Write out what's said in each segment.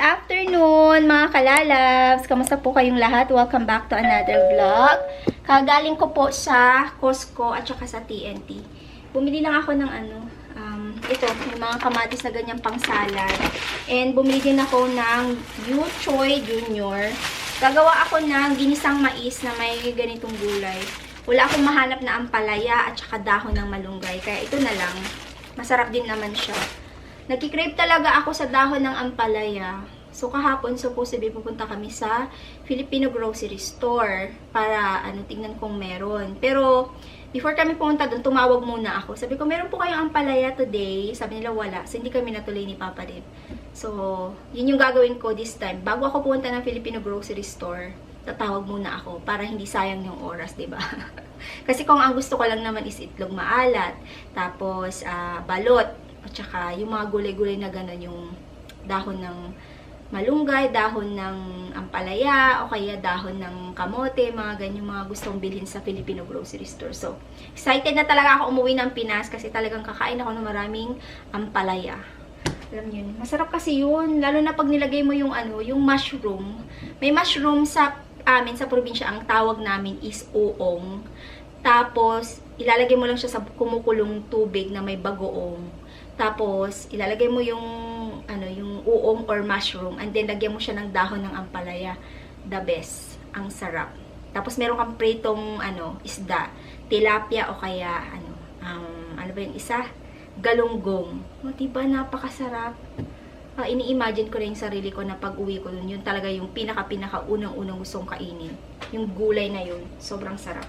afternoon mga kalalabs! Kamusta po kayong lahat? Welcome back to another vlog. Kagaling ko po sa Costco at saka sa TNT. Bumili lang ako ng ito, yung mga kamatis na ganyang pang salad. And bumili din ako ng Yu Choy Junior. Gagawa ako ng ginisang mais na may ganitong gulay. Wala akong mahanap na ampalaya at saka dahon ng malunggay. Kaya ito na lang. Masarap din naman siya. Nagkikrave talaga ako sa dahon ng ampalaya. So, kahapon, supposedly, pupunta kami sa Filipino grocery store para, tignan kung meron. Pero, before kami pumunta doon, tumawag muna ako. Sabi ko, meron po kayong ampalaya today? Sabi nila, wala. So, hindi kami natuloy ni Papa Dip. So, yun yung gagawin ko this time. Bago ako pumunta ng Filipino grocery store, tatawag muna ako para hindi sayang yung oras, diba? Kasi kung ang gusto ko lang naman is itlog maalat, tapos, balot, at saka yung mga gulay-gulay na gano'n, yung dahon ng malunggay, dahon ng ampalaya, o kaya dahon ng kamote, mga ganyan, mga gustong bilhin sa Filipino grocery store. So, excited na talaga ako umuwi ng Pinas kasi talagang kakain ako ng maraming ampalaya. Alam niyo, masarap kasi yun, lalo na pag nilagay mo yung yung mushroom. May mushroom sa amin, sa probinsya, ang tawag namin is uong. Tapos, ilalagay mo lang siya sa kumukulong tubig na may bagoong. Tapos, ilalagay mo yung yung uong or mushroom, and then lagyan mo siya ng dahon ng ampalaya. The best. Ang sarap. Tapos, meron kang pritong isda, tilapia o kaya ano ba yung isa? Galunggong. O, diba? Napakasarap. Ini-imagine ko na yung sarili ko na pag-uwi ko dun. Yun talaga yung pinaka-unang gustong kainin. Yung gulay na yun. Sobrang sarap.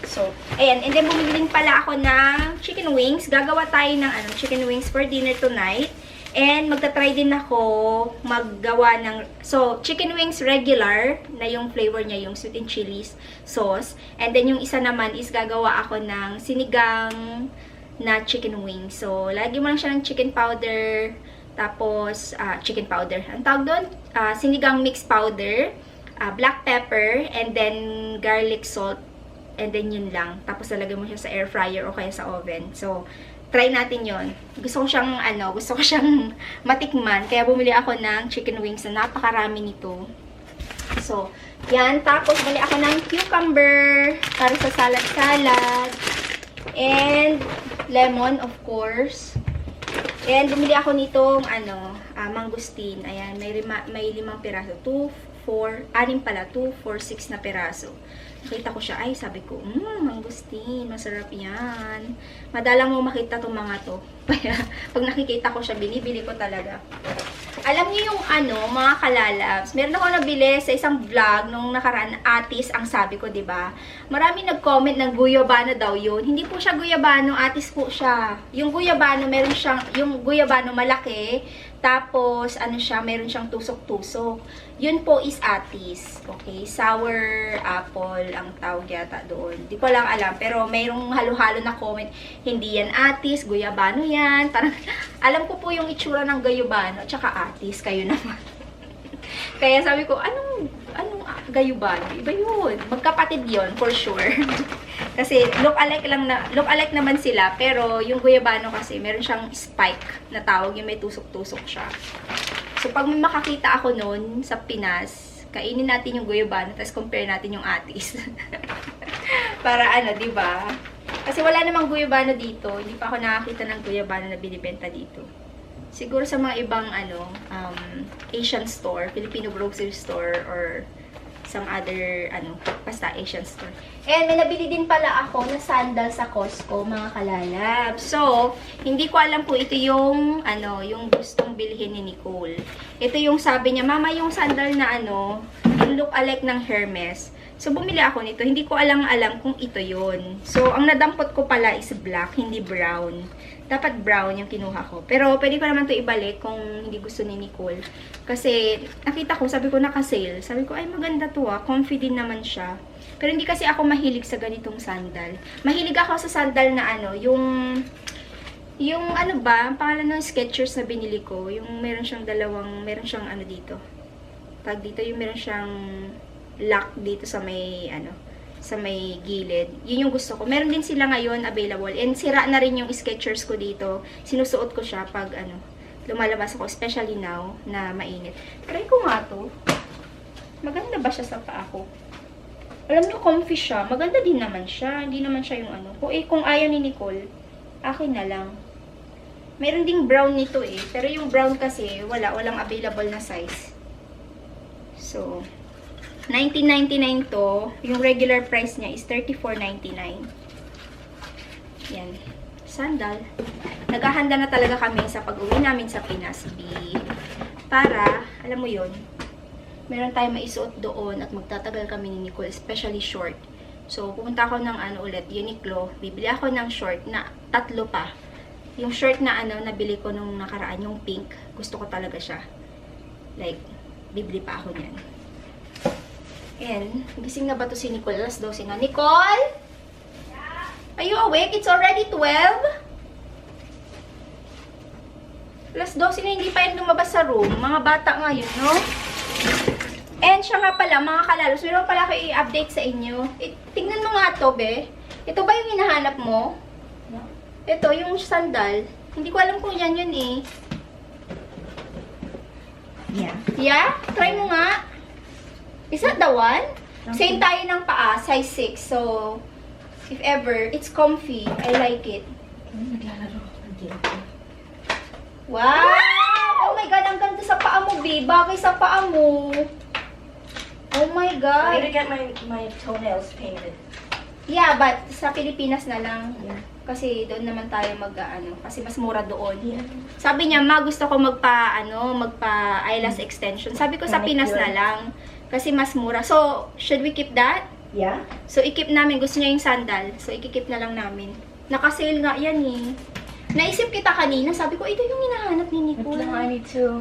So, ayan. And then, bumili din pala ako ng chicken wings. Gagawa tayo ng chicken wings for dinner tonight. And, magta-try din ako maggawa ng... So, chicken wings regular, na yung flavor niya, yung sweet and chili sauce. And then, yung isa naman is gagawa ako ng sinigang na chicken wings. So, lagi mo lang siya ng chicken powder, tapos chicken powder. Ang tawag doon, sinigang mix powder, black pepper, and then garlic salt, and then yun lang. Tapos lalagay mo siya sa air fryer o kaya sa oven. So, try natin yon. Gusto ko siyang matikman. Kaya bumili ako ng chicken wings na napakarami nito. So, yan. Tapos, bumili ako ng cucumber para sa salad-salad. And, lemon, of course. And, bumili ako nitong, mangustin. Ayan, may 5 piraso. 6 na piraso. Nakita ko siya, ay, sabi ko, mangustin, masarap yan. Madalang mo makita itong mga to. Kaya, pag nakikita ko siya, binibili ko talaga. Alam niyo yung mga kalalabs, meron ako nabili sa isang vlog nung nakaraan, atis ang sabi ko, diba? Marami nag-comment ng guyabano daw yun. Hindi po siya guyabano, atis po siya. Yung guyabano, yung guyabano malaki, tapos, meron siyang tusok-tusok. Yun po is atis. Okay? Sour apple ang tawag yata doon. Di ko lang alam. Pero mayroong halo-halo na comment. Hindi yan atis, guyabano yan. Parang, alam ko po yung itsura ng guyabano, tsaka atis. Kayo naman. Kaya sabi ko, anong guyabano? Iba yun. Magkapatid yun, for sure. Kasi look alike naman sila, pero yung guyabano kasi meron siyang spike na tawag, yung may tusok-tusok siya. So pag may makakita ako noon sa Pinas, kainin natin yung guyabano, tapos compare natin yung atis. Para 'di ba? Kasi wala namang guyabano dito, hindi pa ako nakakita ng guyabano na binibenta dito. Siguro sa mga ibang Asian store, Filipino grocery store, or some other, basta Asian store. And may nabili din pala ako na sandal sa Costco, mga kalalab. So, hindi ko alam po ito yung, yung gustong bilhin ni Nicole. Ito yung sabi niya, mama, yung sandal na yung look alike ng Hermes. So, bumili ako nito. Hindi ko alam kung ito yon. So, ang nadampot ko pala is black, hindi brown. Dapat brown yung kinuha ko. Pero, pwede ko naman to ibalik kung hindi gusto ni Nicole. Kasi, nakita ko, sabi ko naka-sale. Sabi ko, ay maganda to comfy din naman siya. Pero hindi kasi ako mahilig sa ganitong sandal. Mahilig ako sa sandal na yung ang pangalan ng Skechers na binili ko. Yung meron siyang dito. Tag dito, yung meron siyang lock dito sa may, sa may gilid. Yun yung gusto ko. Meron din sila ngayon available. And sira na rin yung Skechers ko dito. Sinusuot ko siya pag lumalabas ako, especially now na mainit. Try ko nga to. Maganda ba siya sa paa ko? Alam niyo, comfy siya. Maganda din naman siya. Hindi naman siya yung ano. Kung ayaw ni Nicole, akin na lang. Meron ding brown nito eh. Pero yung brown kasi, walang available na size. So, $19.99 to. Yung regular price niya is $34.99. Yan. Sandal. Naghahanda na talaga kami sa pag-uwi namin sa Pinas, B. Para, alam mo yun, meron tayong maisuot doon at magtatagal kami ni Nicole, especially short. So, pupunta ako ng Uniqlo. Bibili ako ng short na 3 pa. Yung short na nabili ko nung nakaraan, yung pink. Gusto ko talaga siya. Like, bibili pa ako niyan. And, gising na ba to si Nicole? Alas 12 na. Nicole? Are you awake? It's already 12? Alas 12 na, hindi pa yan lumabas sa room. Mga bata ngayon, no? And siya nga pala, mga kalalos, meron pala ako i-update sa inyo. Tingnan mo nga to, be. Ito ba yung hinahanap mo? Ito, yung sandal. Hindi ko alam kung yan yun eh. Yeah. Yeah? Try mo nga. Is that the one? Same tayo ng paa, size 6. So, if ever, it's comfy. I like it. Naglalaro ako ng game. Wow! Oh my God, ang ganda sa paa mo, B. Bagay sa paa mo. Oh my I God. need to get my toenails painted. Yeah, but sa Pilipinas na lang. Yeah. Kasi doon naman tayo kasi mas mura doon. Yeah. Sabi niya, ma, gusto ko magpa eyelash extension. Sabi ko sa Pinas na lang. Kasi mas mura. So, should we keep that? Yeah? So, i-keep namin. Gusto niya yung sandal. So, i-keep na lang namin. Naka-sale nga yan eh. Naisip kita kanina. Sabi ko, ito yung hinahanap ni Nicole. Wait lang, I need 2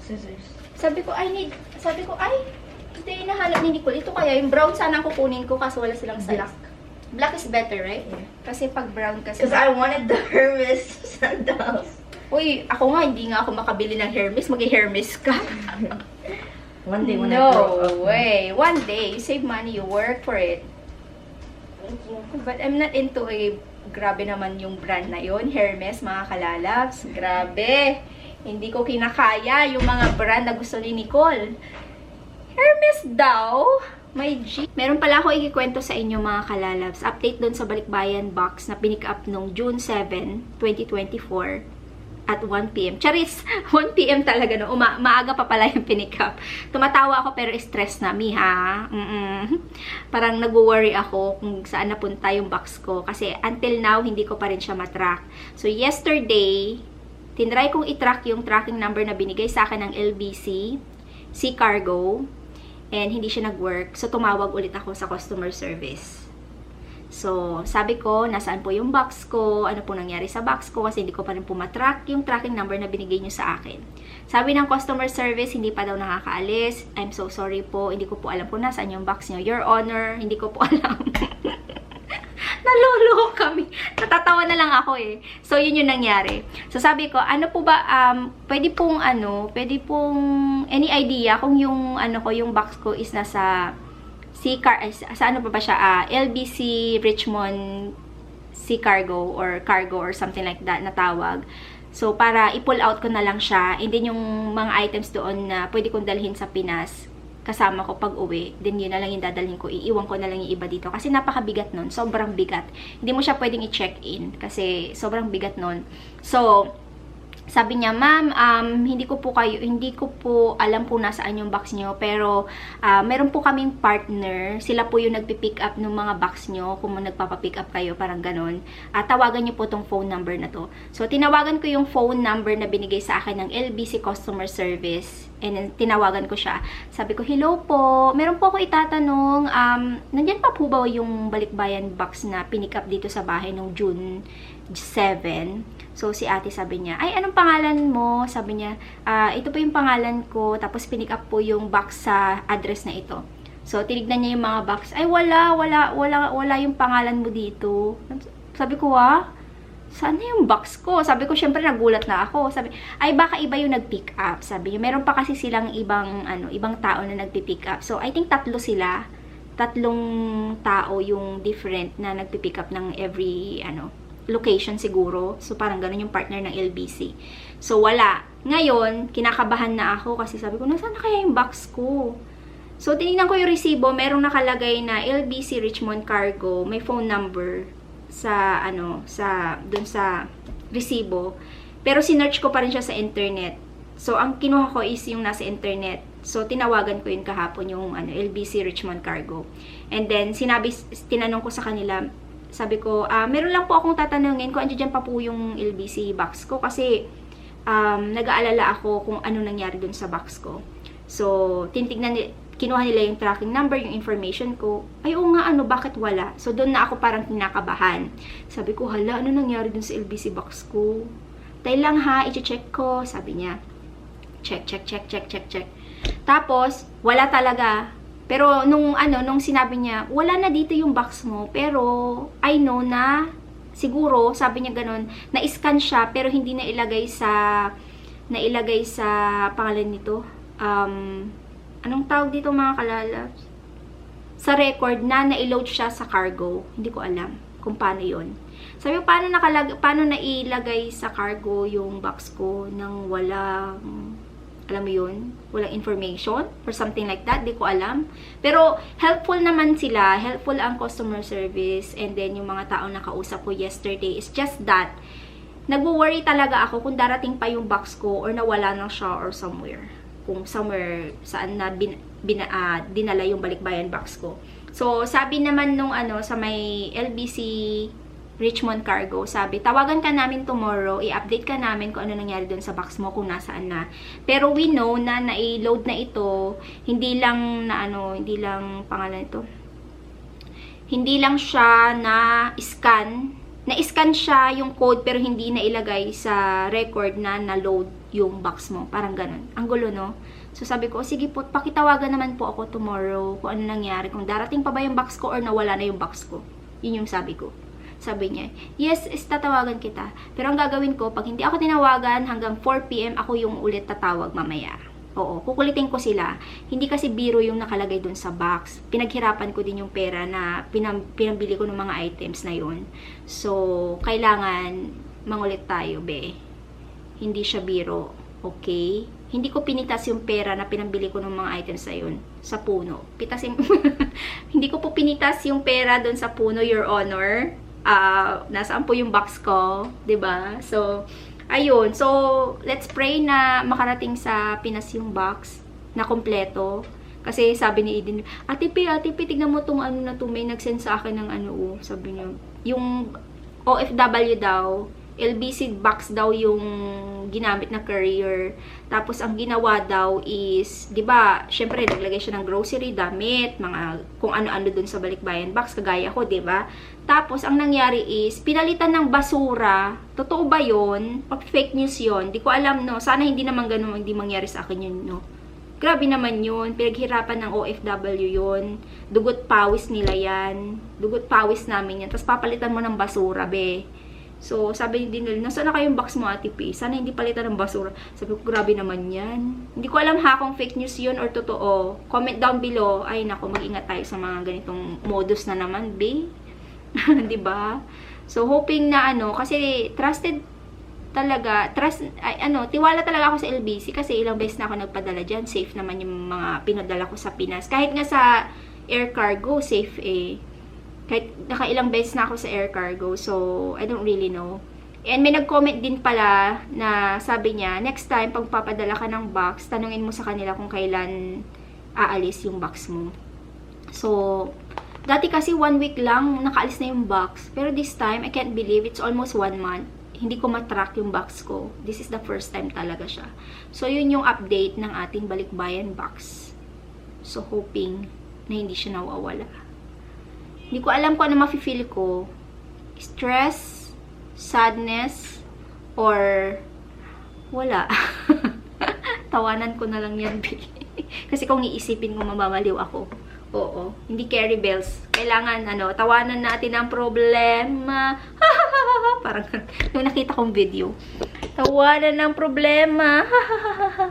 scissors. Sabi ko, ay, ito yung hinahanap ni Nicole. Ito kaya, yung brown sana ang kukunin ko kasi wala silang size. Black. Black is better, right? Yeah. Kasi pag brown kasi. Because I wanted the Hermes sandals. Uy, ako nga, hindi nga ako makabili ng Hermes. Mag-Hermes ka. One day when I No grow up. way. One day, you save money, you work for it. Thank you. But I'm not into grabe naman yung brand na yon, Hermes, mga kalalabs. Grabe. Hindi ko kinakaya yung mga brand na gusto ni Nicole. Hermes daw. May G. Meron pala ako ikikwento sa inyo, mga kalalabs. Update doon sa Balikbayan box na pinick up nung June 7, 2024. At 1 p.m. Charis, 1 p.m. talaga, no? Maaga pa pala yung pinick up. Tumatawa ako pero stress na, Miha. Parang nag-worry ako kung saan napunta yung box ko. Kasi until now, hindi ko pa rin siya matrack. So, yesterday, tinry kong i-track yung tracking number na binigay sa akin ng LBC, Sea Cargo, and hindi siya nag-work. So, tumawag ulit ako sa customer service. So, sabi ko, nasaan po yung box ko, ano po nangyari sa box ko, kasi hindi ko pa rin po matrack yung tracking number na binigay nyo sa akin. Sabi ng customer service, hindi pa daw nakakaalis. I'm so sorry po, hindi ko po alam kung nasaan yung box nyo. Your Honor, hindi ko po alam. Naluloko kami. Natatawa na lang ako eh. So, yun yung nangyari. So, sabi ko, ano po ba, pwede pong any idea kung yung, yung box ko is nasa sa ano pa ba siya, LBC Richmond Sea Cargo or something like that na tawag. So, para i-pull out ko na lang siya, and then yung mga items doon na pwede kong dalhin sa Pinas, kasama ko pag uwi, then yun na lang yung dadalhin ko, iiwan ko na lang yung iba dito. Kasi napakabigat nun, sobrang bigat. Hindi mo siya pwedeng i-check-in, kasi sobrang bigat nun. So, sabi niya, ma'am, hindi ko po alam po nasaan yung box nyo, pero meron po kaming partner, sila po yung nagpipick up ng mga box nyo, kung nagpapapick up kayo, parang ganon. Tawagan nyo po tong phone number na to. So, tinawagan ko yung phone number na binigay sa akin ng LBC Customer Service, and then, tinawagan ko siya. Sabi ko, hello po, meron po ako itatanong, nandyan pa po ba yung Balikbayan box na pinick up dito sa bahay nung June 7? So, si ate sabi niya, ay, anong pangalan mo? Sabi niya, ito po yung pangalan ko, tapos pinick up po yung box sa address na ito. So, tinignan niya yung mga box, ay, wala yung pangalan mo dito. Sabi ko, saan na yung box ko? Sabi ko, syempre, nagulat na ako. Sabi, ay, baka iba yung nag-pick up. Sabi niya, meron pa kasi silang ibang tao na nagpi-pick up. So, I think 3 sila. 3 tao yung different na nagpi-pick up ng location siguro. So, parang ganun yung partner ng LBC. So, wala. Ngayon, kinakabahan na ako kasi sabi ko, nasaan na kaya yung box ko? So, tinignan ko yung resibo. Merong nakalagay na LBC Richmond Cargo. May phone number sa, dun sa resibo. Pero, sinearch ko pa rin siya sa internet. So, ang kinuha ko is yung nasa internet. So, tinawagan ko yun kahapon yung LBC Richmond Cargo. And then, tinanong ko sa kanila, sabi ko, meron lang po akong tatanungin kung andyan pa po yung LBC box ko. Kasi, nag-aalala ako kung ano nangyari dun sa box ko. So, kinuha nila yung tracking number, yung information ko. Ay, oo nga, bakit wala? So, doon na ako parang kinakabahan. Sabi ko, hala, ano nangyari dun sa LBC box ko? Tayo lang ha, i-check ko, sabi niya. Check. Tapos, wala talaga. Pero, nung sinabi niya, wala na dito yung box mo, pero, I know na, siguro, sabi niya ganun, na-scan siya, pero hindi nailagay sa pangalan nito, anong tawag dito mga kalalabs? Sa record na na-load siya sa cargo. Hindi ko alam kung paano yon. Sabi ko, paano nailagay sa cargo yung box ko nang walang, alam mo yun, walang information or something like that, di ko alam. Pero helpful naman sila, helpful ang customer service, and then yung mga taong nakausap ko yesterday is just that, nagwo-worry talaga ako kung darating pa yung box ko or nawala na siya or somewhere. Kung somewhere saan na dinala yung balikbayan box ko. So, sabi naman nung sa may LBC Richmond Cargo, sabi, tawagan ka namin tomorrow, i-update ka namin kung ano nangyari doon sa box mo, kung nasaan na. Pero we know na na-load na ito, hindi lang pangalan ito, hindi lang siya na-scan, na-scan siya yung code pero hindi na ilagay sa record na na-load yung box mo. Parang ganun. Ang gulo, no? So, sabi ko, sige po, pakitawagan naman po ako tomorrow kung ano nangyari, kung darating pa ba yung box ko or nawala na yung box ko. Yun yung sabi ko. Sabi niya, yes, tatawagan kita. Pero ang gagawin ko, pag hindi ako tinawagan, hanggang 4 PM, ako yung ulit tatawag mamaya. Oo, kukulitin ko sila. Hindi kasi biro yung nakalagay dun sa box. Pinaghirapan ko din yung pera na pinambili ko ng mga items na yun. So, kailangan mangulit tayo, be. Hindi siya biro. Okay? Hindi ko pinitas yung pera na pinambili ko ng mga items na yun sa puno. Hindi ko po pinitas yung pera dun sa puno, Your Honor. Nasaan po yung box ko, 'di ba? So, ayun. So, let's pray na makarating sa Pinas yung box na kompleto. Kasi sabi ni Eden, Ate P, tignan mo tong na to, may nag-send sa akin ng sabi niya, yung OFW daw, LBC box daw yung ginamit na courier. Tapos, ang ginawa daw is, di ba, syempre, naglagay siya ng grocery, damit, mga kung ano-ano dun sa balikbayan box, kagaya ko, di ba? Tapos, ang nangyari is, pinalitan ng basura. Totoo ba yun? Pag fake news yun? Di ko alam, no? Sana hindi naman ganun, hindi mangyari sa akin yun, no? Grabe naman yun. Pinaghirapan ng OFW yun. Dugot pawis nila yan. Dugot pawis namin yan. Tapos, papalitan mo ng basura, be. So, sabi din nila, nasaan na kayong box mo, Ate P? Sana hindi palitan ng basura. Sabi ko, grabe naman yan. Hindi ko alam kung fake news yun or totoo. Comment down below. Ay, nako, mag-ingat tayo sa mga ganitong modus na naman, be. Diba? So, hoping na kasi trusted talaga, tiwala talaga ako sa LBC kasi ilang beses na ako nagpadala dyan. Safe naman yung mga pinadala ko sa Pinas. Kahit nga sa air cargo, safe eh. Kahit nakailang beses na ako sa air cargo. So, I don't really know. And may nag-comment din pala na sabi niya, next time, pag papadala ka ng box, tanungin mo sa kanila kung kailan aalis yung box mo. So, dati kasi 1 week lang nakaalis na yung box. Pero this time, I can't believe it's almost 1 month. Hindi ko matrack yung box ko. This is the first time talaga siya. So, yun yung update ng ating balikbayan box. So, hoping na hindi siya nawawala. Hindi ko alam kung ano mafe-feel ko. Stress, sadness, or wala. Tawanan ko na lang yan. Kasi kung iisipin ko, mamamaliw ako. Oo. Hindi carry bells. Kailangan, tawanan natin ang problema. Parang, nung nakita kong video. Tawanan ng problema.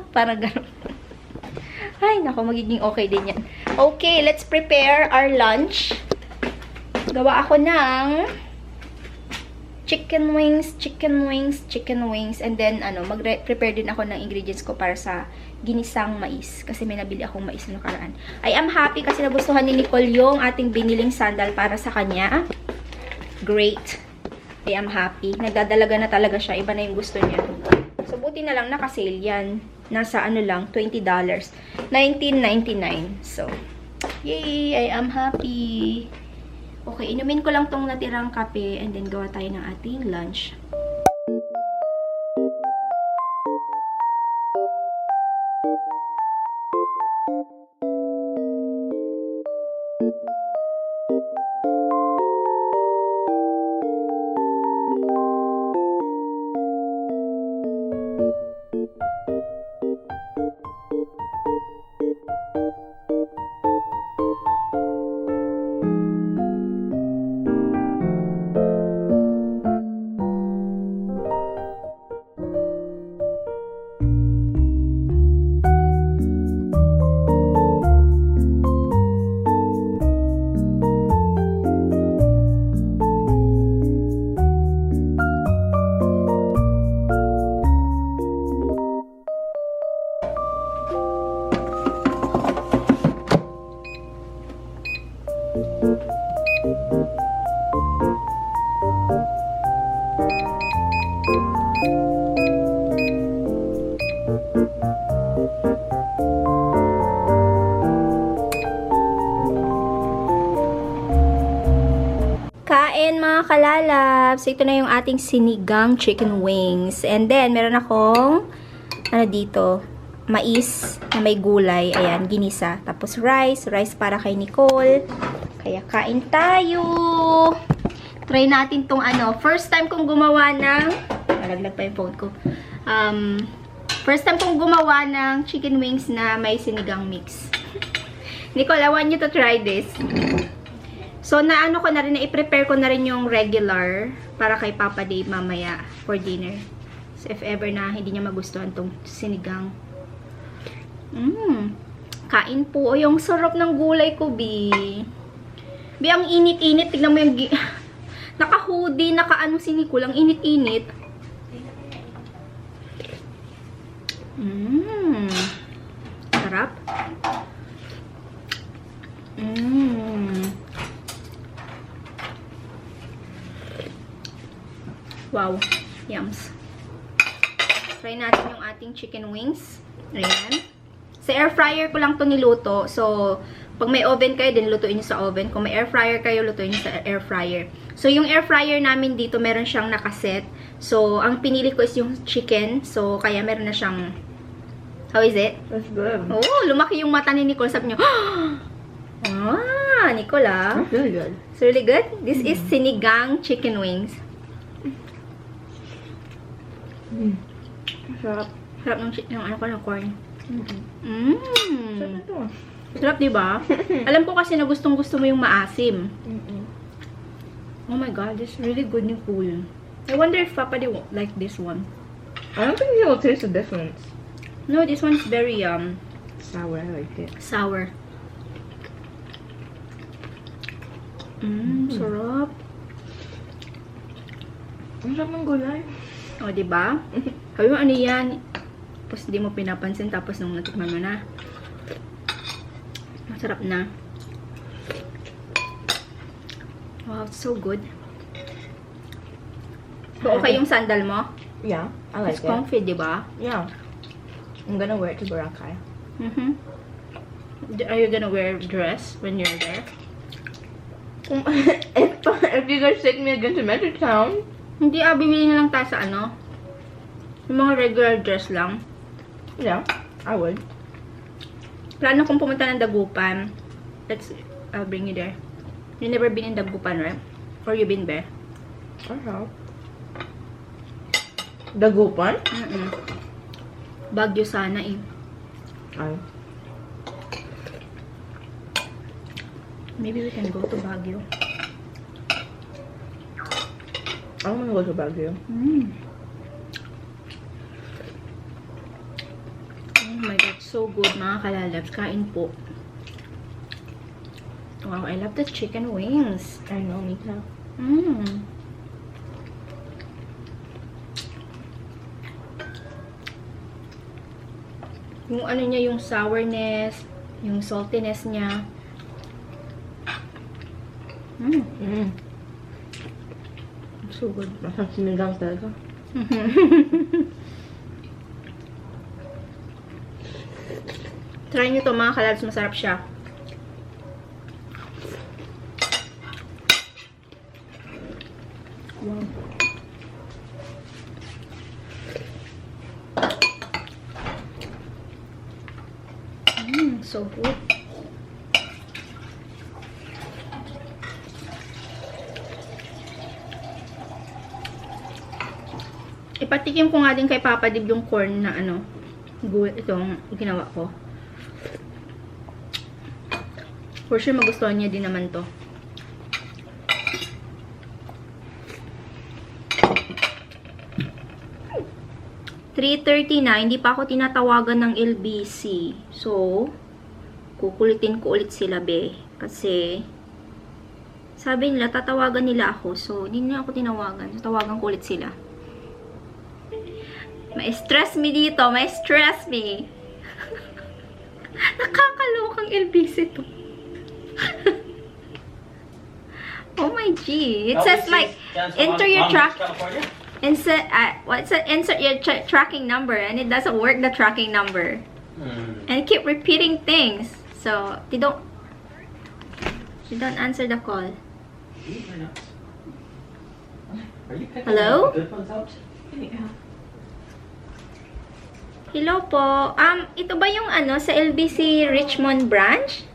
Parang gano'n. Ay, naku, magiging okay din yan. Okay, let's prepare our lunch. Gawa ako ng chicken wings, chicken wings, chicken wings. And then, mag-prepare din ako ng ingredients ko para sa ginisang mais. Kasi may nabili akong mais na nakaraan. I am happy kasi nagustuhan ni Nicole yung ating biniling sandal para sa kanya. Great. I am happy. Nagdadalaga na talaga siya. Iba na yung gusto niya. So, buti na lang naka-sale yan. Nasa lang, $20. $19.99. So, yay! I am happy. Okay, inumin ko lang tong natirang kape and then gawa tayo ng ating lunch. Kain mga kalalabs. Ito na yung ating sinigang chicken wings. And then, meron akong, dito, mais na may gulay. Ayan, ginisa. Tapos rice para kay Nicole. Kaya kain tayo. Try natin tong first time kong gumawa ng, nalaglag pa yung phone ko. First time kong gumawa ng chicken wings na may sinigang mix. Nicole, I want you to try this. So, naano ko na rin, i-prepare ko na rin yung regular para kay Papa Dave mamaya for dinner. So, if ever na hindi niya magustuhan tong sinigang. Kain po. O, yung sarap ng gulay ko, Bi. Bi, ang init-init. Tignan mo yung naka-hoodie, naka-ano si Nicole. Ang init-init. Sarap. Wow. Yums. Try natin yung ating chicken wings. Ayan. Sa air fryer ko lang to niluto. So, pag may oven kayo, din lutuin nyo sa oven. Kung may air fryer kayo, lutuin nyo sa air fryer. So, yung air fryer namin dito, meron siyang nakaset. So, ang pinili ko is yung chicken. So, kaya meron na siyang... How is it? That's good. Oh, lumaki yung mata ni Nicole. Sabi niyo, Nicole, That's really good. It's really good. This is sinigang chicken wings. Sarap. Sarap ng corn. Sarap ito. Sarap, diba? Alam ko kasi na gustong-gusto mo yung maasim. Oh my God, this is really good, Nicole. I wonder if Papa they won't like this one. I don't think you will taste the difference. No, this one's very Sour, I like it. sour. Sarap. Ang sarap ng gulay. O, diba? Sabi mo, ano yan? Tapos di mo pinapansin, tapos nung natikman mo na. Masarap na. Wow, it's so good. So, okay yung sandal mo? Yeah, I like It's it. comfy, diba? Yeah. I'm gonna wear it to Boracay. Are you gonna wear a dress when you're there? if you guys take me again to Metrotown. Hindi, bibili na lang tayo sa yung mga regular dress lang. Yeah, I would. Plano kong pumunta ng Dagupan. I'll bring you there. You never been in Dagupan, right? Or you been there? I have. Dagupan? Baguio sana eh. Ay. Maybe we can go to Baguio. I want to go to Baguio. Oh my God, so good mga kalalabs. Kain po. Wow, I love the chicken wings. I know, me too. Yung ano niya, yung sourness, yung saltiness niya. So good. Masarap sinigang talaga. Try nyo to mga kalabs, masarap siya. Wow. So good. Ipatikim ko nga din kay Papa Dib yung corn na ano, itong ginawa ko. For sure magustuhan niya din naman to. $3.30 na, hindi pa ako tinatawagan ng LBC. So, kukulitin ko ulit sila, be. Kasi, sabi nila, tatawagan nila ako. So, hindi na ako tinawagan. So, tawagan ko ulit sila. Ma-stress me dito. Ma-stress me. Nakakalokang LBC to. Oh my G. It says like, enter your track. Insert your tracking number, and it doesn't work the tracking number. And keep repeating things. So, they don't answer the call. Hello? Hello po. Ito ba yung ano sa LBC Richmond branch?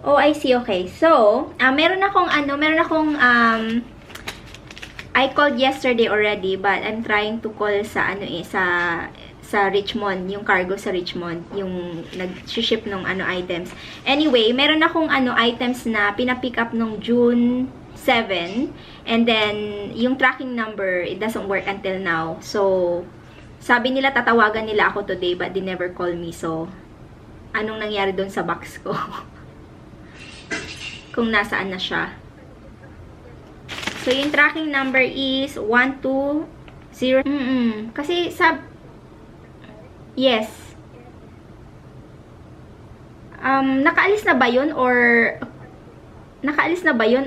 Oh, I see. Okay. So, meron akong I called yesterday already, but I'm trying to call sa sa Richmond, yung cargo sa Richmond, yung nag-ship ng items. Anyway, meron akong items na pina-pick up nung June 7, and then yung tracking number, it doesn't work until now. So, sabi nila tatawagan nila ako today, but they never call me. So, anong nangyari doon sa box ko? Kung nasaan na siya. So, yung tracking number is 120. Kasi yes. Nakaalis na ba yun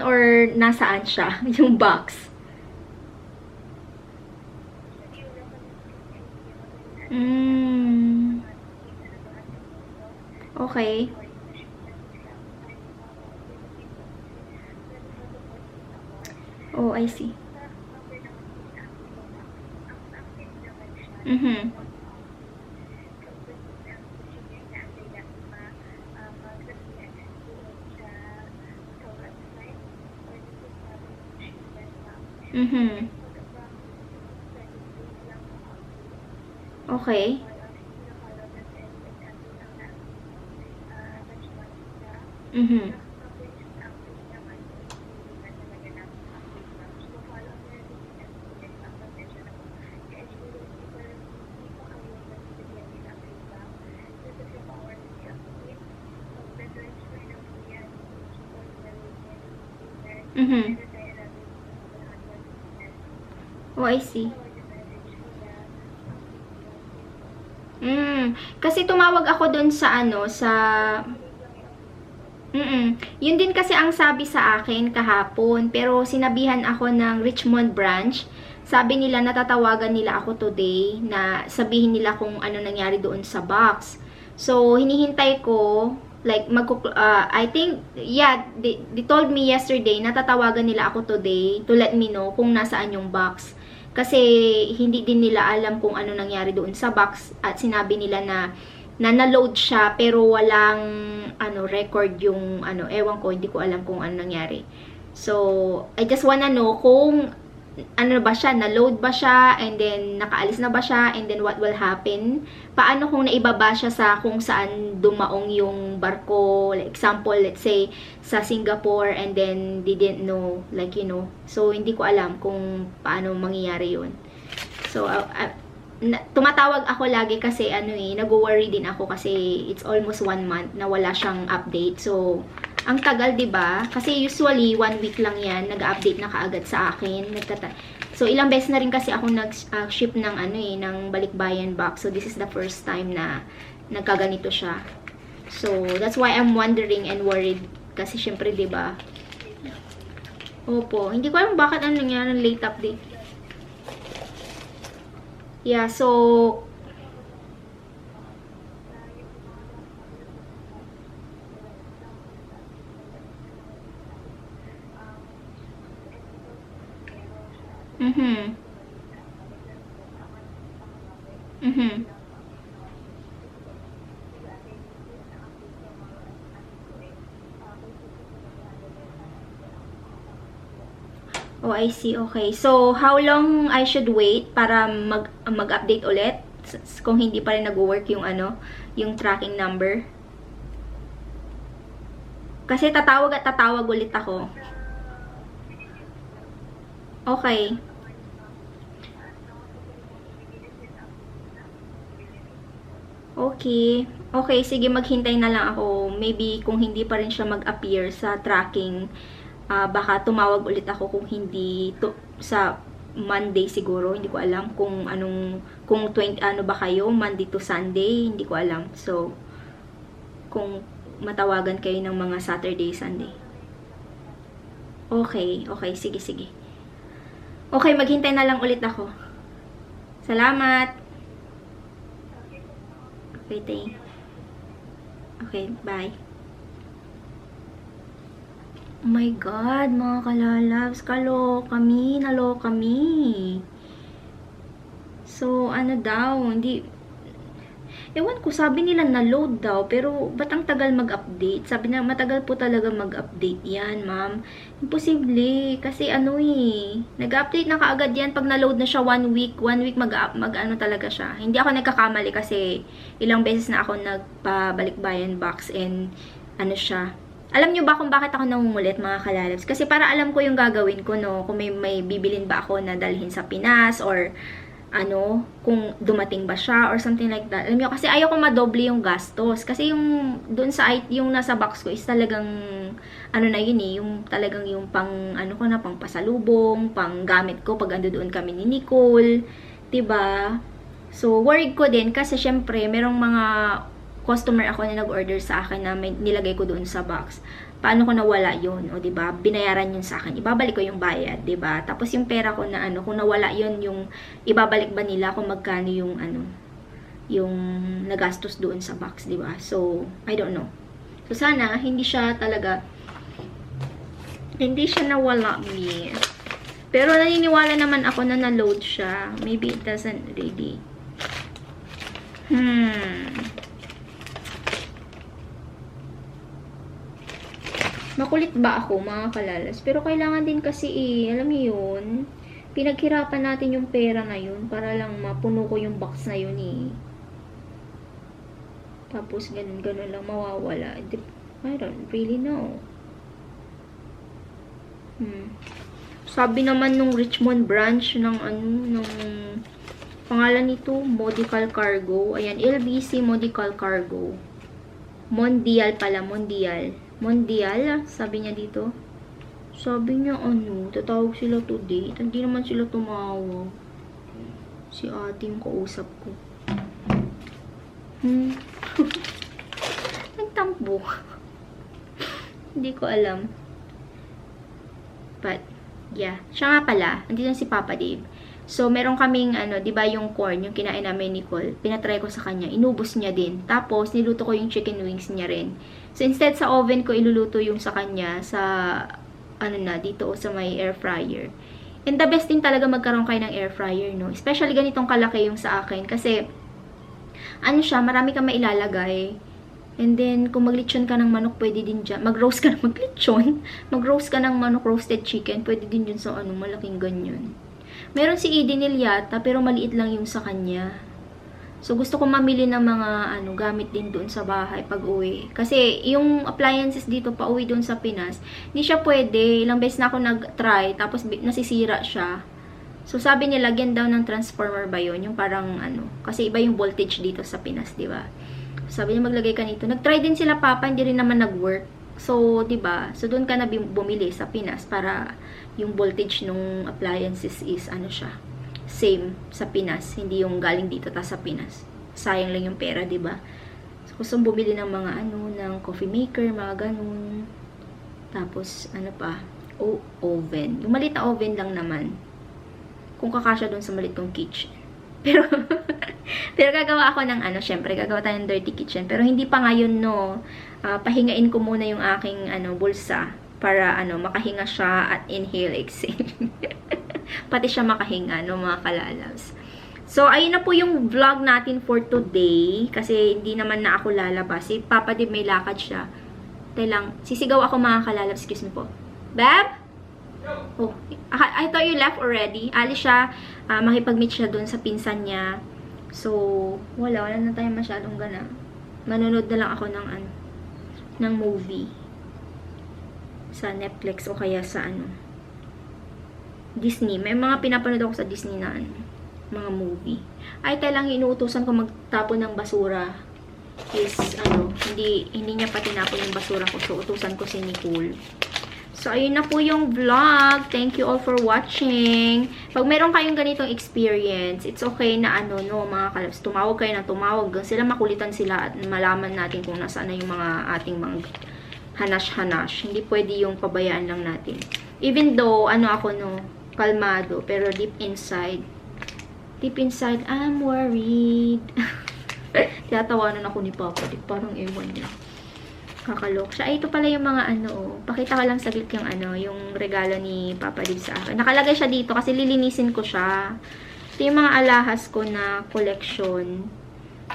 or nasaan siya? Yung box. Okay. Oh, I see. Okay. Oh, I see. Kasi tumawag ako dun sa yun din kasi ang sabi sa akin kahapon, pero sinabihan ako ng Richmond branch. Sabi nila natatawagan nila ako today na sabihin nila kung ano nangyari doon sa box. So, hinihintay ko, like, I think, yeah, they told me yesterday, natatawagan nila ako today to let me know kung nasaan yung box. Kasi, hindi din nila alam kung ano nangyari doon sa box. At sinabi nila na na-load siya, pero walang, record yung, ewan ko, hindi ko alam kung ano nangyari. So, I just wanna know kung, ba siya, na-load ba siya, and then, nakaalis na ba siya, and then, what will happen? Paano kung naibaba siya sa kung saan dumaong yung barko, like, example, let's say, sa Singapore, and then, they didn't know, like, so, hindi ko alam kung paano mangyayari yun. So, tumatawag ako lagi kasi, nag-worry din ako kasi, it's almost 1 month na wala siyang update. So, Ang tagal, 'di ba? Kasi usually 1 week lang 'yan, nag-update na kaagad sa akin. So ilang beses na rin kasi ako nag-ship ng ng balikbayan box. So this is the first time na nagkaganito siya. So that's why I'm wondering and worried kasi syempre 'di ba? Opo, hindi ko alam bakit nangyari ng late update. Yeah, so Mhm. Mhm. Oh, I see. Okay. So, how long I should wait para mag-update ulit? Kung hindi pa rin nag-work yung yung tracking number. Kasi tatawag at tatawag ulit ako. Okay. Okay. Okay, sige, maghintay na lang ako. Maybe kung hindi pa rin siya mag-appear sa tracking, baka tumawag ulit ako kung hindi sa Monday siguro. Hindi ko alam kung kung 20 ba kayo, Monday to Sunday, hindi ko alam. So, kung matawagan kayo ng mga Saturday, Sunday. Okay, okay, sige, sige. Okay, maghintay na lang ulit ako. Salamat. Okay, thank. Okay, bye. Oh my God, mga kalalabs, nalo kami. So, daw, ewan ko, sabi nila na-load daw, pero ba't ang tagal mag-update? Sabi na, matagal po talaga mag-update yan, ma'am. Imposible, kasi nag-update na kaagad yan pag na-load na siya 1 week. 1 week talaga siya. Hindi ako nagkakamali kasi ilang beses na ako nagpabalikbayan box and siya. Alam nyo ba kung bakit ako nangungulit, mga kalalabs? Kasi para alam ko yung gagawin ko, no? Kung may bibilin ba ako na dalhin sa Pinas or kung dumating ba siya or something like that. Alam niyo, kasi ayaw ko madoble yung gastos. Kasi yung doon sa yung nasa box ko is talagang na yun yung talagang yung pang pang pasalubong, pang gamit ko pag ando doon kami ni Nicole, 'di ba? So worried ko din kasi syempre merong mga customer ako na nag-order sa akin na nilagay ko doon sa box. Paano ko nawala yun? O, diba? Binayaran yun sa akin. Ibabalik ko yung bayad, diba? Tapos yung pera ko na kung nawala yun, yung ibabalik ba nila kung magkano yung yung nagastos doon sa box, diba? So, I don't know. So, sana, hindi siya nawala, me. Pero naniniwala naman ako na na-load siya. Maybe it doesn't really. Makulit ba ako, mga kalalas? Pero kailangan din kasi alam niyo yun, pinaghirapan natin yung pera na yun para lang mapuno ko yung box na yun Tapos ganun lang mawawala. I don't really know. Sabi naman nung Richmond branch ng ng pangalan nito, Modical Cargo. Ayan, LBC Modical Cargo. Mondial pala, Mondial, sabi niya dito. Sabi niya, tatawag sila today. Hindi naman sila tumawag. Si ate yung kausap ko. Nagtampo. Hindi ko alam. But, yeah. Siya nga pala, andito si Papa Dave. So, meron kaming, di ba yung corn, yung kinain namin ni Nicole, pinatry ko sa kanya, inubos niya din. Tapos, niluto ko yung chicken wings niya rin. So, instead sa oven ko, iluluto yung sa kanya, sa, dito sa may air fryer. And the best din talaga magkaroon kayo ng air fryer, no? Especially ganitong kalaki yung sa akin. Kasi, siya, marami kang mailalagay. And then, kung maglitsyon ka ng manok, pwede din dyan. Mag-roast ka ng mag-roast ka ng manok, roasted chicken, pwede din dyan sa malaking ganyan. Meron si Eden Ilyata, pero maliit lang yung sa kanya. So, gusto ko mamili ng mga gamit din doon sa bahay pag uwi. Kasi, yung appliances dito pa uwi doon sa Pinas, hindi siya pwede. Ilang beses na ako nag-try, tapos nasisira siya. So, sabi niya, lagyan daw ng transformer ba yun? Yung parang kasi iba yung voltage dito sa Pinas, di ba? Sabi niya, maglagay ka nito. Nag-try din sila, Papa, hindi rin naman nag-work. So, 'di ba? So doon ka na bumili sa Pinas para yung voltage ng appliances is ano siya, same sa Pinas, hindi yung galing dito ta sa Pinas. Sayang lang yung pera, 'di ba? So, gusto bumili ng mga ano, ng coffee maker, mga ganun. Tapos ano pa? Oven. Yung maliit na oven lang naman. Kung kakasya doon sa maliit kong kitchen. Pero pero gagawa ako ng ano, syempre gagawa tayo ng dirty kitchen. Pero hindi pa ngayon, no. Pahingain ko muna yung aking ano, bulsa para ano, makahinga siya at inhale, exhale. Pati siya makahinga, no, mga kalalabs. So, ayun na po yung vlog natin for today. Kasi hindi naman na ako lalabas. Si Papa Dib may lakad siya. Tayo lang, sisigaw ako mga kalalabs. Excuse me po. Beb? Oh, I thought you left already. Alis siya, makipag-meet siya dun sa pinsan niya. So, wala na tayo masyadong gana. Manonood na lang ako ng ano, ng movie. Sa Netflix o kaya sa ano, Disney. May mga pinapanood ako sa Disney na ano, mga movie. Ay, tayo lang inuutosan ko magtapon ng basura. Is, ano, hindi niya pa tinapon yung basura ko. So, utusan ko si Nicole. So, ayun na po yung vlog. Thank you all for watching. Pag meron kayong ganitong experience, it's okay na ano, no, mga kalabs. Tumawag kayo na tumawag. Sila makulitan sila at malaman natin kung nasaan na yung mga ating mga hanash-hanash. Hindi pwede yung pabayaan lang natin. Even though, ano ako, no, kalmado. Pero deep inside, I'm worried. Tiyatawanan ako ni Papa. Parang ewan niya. Kakalok siya. Ay, ito pala yung mga ano, oh. Pakita ko lang saglit yung ano, yung regalo ni Papa Dib sa akin. Nakalagay siya dito kasi lilinisin ko siya. Ito yung mga alahas ko na collection.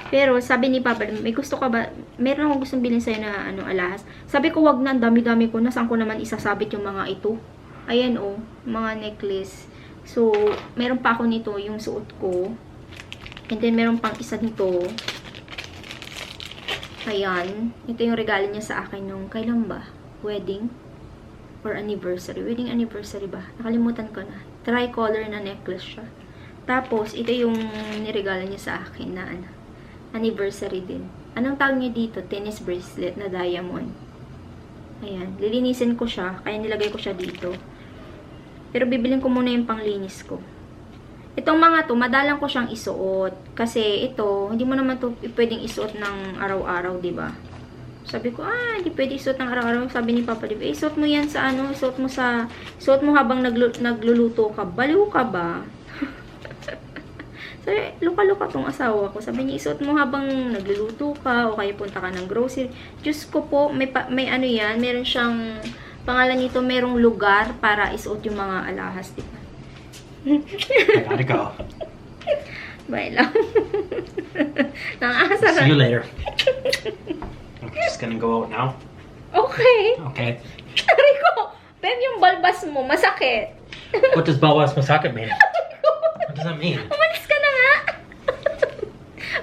Pero sabi ni Papa, may gusto ka ba? Meron akong gustong bilhin sa'yo na ano, alahas. Sabi ko, wag na, dami-dami ko na. Saan ko naman isasabit yung mga ito? Ayan, oh, mga necklace. So, meron pa ako nito, yung suot ko. And then, meron pang isa nito. Ayan. Ito yung regalo niya sa akin nung, kailan ba? Wedding? Or anniversary? Wedding anniversary ba? Nakalimutan ko na. Tricolor na necklace siya. Tapos, ito yung niregalo niya sa akin na ano, anniversary din. Anong tawag niya dito? Tennis bracelet na diamond. Ayan. Lilinisin ko siya. Kaya nilagay ko siya dito. Pero bibilin ko muna yung panglinis ko. Itong mga to, madalang ko siyang isuot. Kasi ito, hindi mo naman to pwedeng isuot ng araw-araw, diba? Sabi ko, hindi pwede isuot ng araw-araw. Sabi ni Papa, diba? Isuot mo yan sa ano, isuot mo habang nagluluto ka. Baliw ka ba? Sabi, luka-luka tong asawa ko. Sabi niya, isuot mo habang nagluluto ka o kaya punta ka ng grocery. Diyos ko po, may ano yan, meron siyang, pangalan nito, merong lugar para isuot yung mga alahas, diba? I gotta go. Bye lang. Nakakasarap. See you later. I'm just gonna go out now. Okay. Okay. Sorry ko. Beb, yung balbas mo, masakit. What does Bawas Masaka mean? What does that mean? Umalis ka na nga.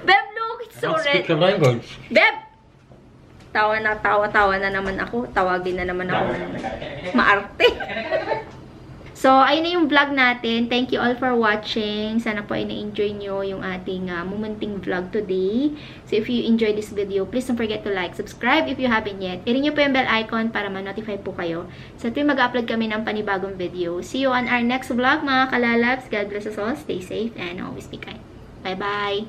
Beb, look, it's I so don't red. speak the language. Beb! Tawa na naman ako. Tawagin na naman ako. Maarte. So, ayun na yung vlog natin. Thank you all for watching. Sana po ay na-enjoy nyo yung ating momenting vlog today. So, if you enjoyed this video, please don't forget to like, subscribe if you haven't yet. I-ring nyo po yung bell icon para ma-notify po kayo. So, tuwing mag-upload kami ng panibagong video. See you on our next vlog, mga kalalabs. God bless us all. Stay safe and always be kind. Bye-bye.